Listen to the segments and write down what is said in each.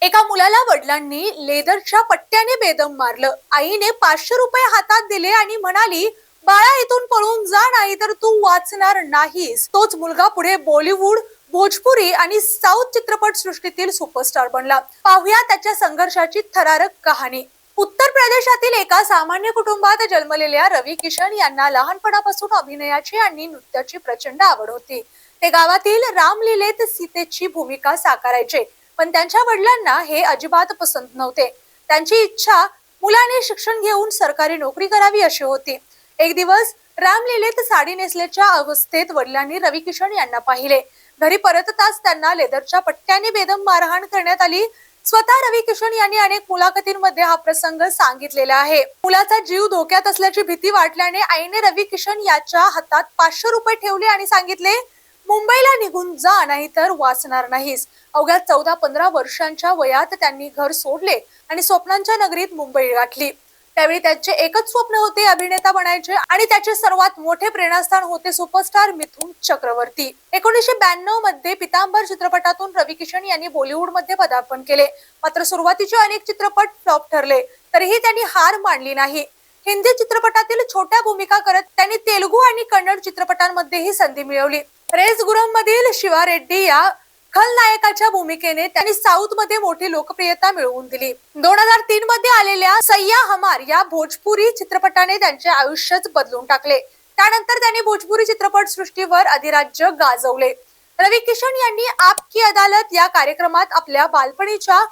एका मुलाला वडिलांनी लेदरच्या पट्ट्याने बेदम मारलं. आईने 500 रुपये हातात दिले आणि म्हणाली, बाळा इथून पळून जा, नाही तर तू वाचणार नाहीस. तोच मुलगा पुढे बॉलिवूड, भोजपुरी आणि साऊथ चित्रपट सृष्टीतील सुपरस्टार बनला. पाहूया त्याच्या संघर्षाची थरारक कहाणी. उत्तर प्रदेशातील एका सामान्य कुटुंबात जन्मलेल्या रवी किशन यांना लहानपणापासून अभिनयाची आणि नृत्याची प्रचंड आवड होती. ते गावातील रामलीलेत सीतेची भूमिका साकारायचे, पण त्यांच्या वडिलांना हे अजिबात पसंत नव्हते. त्यांची इच्छा मुलाने शिक्षण घेऊन सरकारी नोकरी करावी अशी होती. एक दिवस रामलीलेत साडी नेसल्याच्या अवस्थेत वडिलांनी रवी किशन यांना पाहिले. घरी परतताच त्यांना लेदरच्या पट्ट्याने बेदम मारहाण करण्यात आली. स्वतः रवी किशन यांनी अनेक मुलाखतींमध्ये हा प्रसंग सांगितलेला आहे. मुलाचा जीव धोक्यात असल्याची भीती वाटल्याने आईने रवी किशन याच्या हातात 500 रुपये ठेवले आणि सांगितले, मुंबईला निघून जा, नाही तर वाचणार नाहीस. अवघ्या 14-15 वर्षांच्या वयात त्यांनी घर सोडले आणि स्वप्नांच्या नगरीत मुंबई गाठली. त्यावेळी त्याचे एकच स्वप्न होते, अभिनेता बनायचे, आणि त्याचे सर्वात मोठे प्रेरणास्थान होते सुपरस्टार मिथुन चक्रवर्ती. 1992 मध्ये पितांबर चित्रपटातून रवी किशन यांनी बॉलिवूडमध्ये पदार्पण केले. मात्र सुरुवातीचे अनेक चित्रपट फ्लॉप ठरले, तरीही त्यांनी हार मानली नाही. हिंदी चित्रपटातील छोट्या भूमिका करत त्यांनी तेलुगू आणि कन्नड चित्रपटांमध्येही संधी मिळवली. रेस गुरम मधील शिवा रेड्डी या खलनायकाच्या भूमिकेने त्यांनी साऊथ मध्ये मोठी लोकप्रियता मिळवून दिली. 2003 मध्ये आलेल्या सय्या हमार या भोजपुरी चित्रपटाने त्यांचे आयुष्यच बदलून टाकले. त्यानंतर त्यांनी भोजपुरी चित्रपट सृष्टीवर अधिराज्य गाजवले. रवी किशन यांनी आप की अदालत या कार्यक्रमात आपल्या बालपणीच्या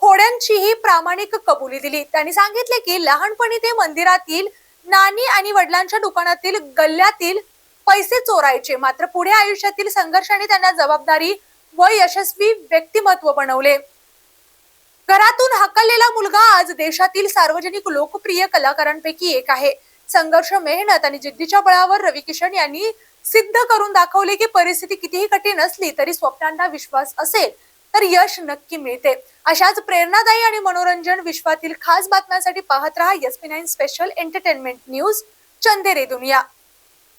खोड्यांचीही प्रामाणिक कबुली दिली. त्यांनी सांगितले की लहानपणी ते मंदिरातील नाणी आणि वडिलांच्या दुकानातील गल्ल्यातील पैसे चोरायचे, मात्र पुढे आयुष्यातील संघर्षाने त्यांना जबाबदारी व यशस्वी व्यक्तिमत्व बनवले. घरातून हकललेला मुलगा आज देशातील सार्वजनिक लोकप्रिय कलाकारांपैकी एक आहे. संघर्ष, मेहनत आणि जिद्दीच्या बळावर रवी किशन यांनी सिद्ध करून दाखवले की परिस्थिती कितीही कठीण असली तरी स्वप्नांना विश्वास असेल तर यश नक्की मिळते. अशाच प्रेरणादायी आणि मनोरंजन विश्वातील खास बातम्यांसाठी पाहत रहा SP9 स्पेशल एंटरटेनमेंट न्यूज चंदेरी दुनिया.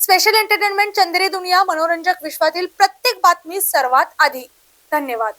स्पेशल एंटरटेनमेंट चंदेरी दुनिया, मनोरंजक विश्वातील प्रत्येक बातमी सर्वात आधी. धन्यवाद.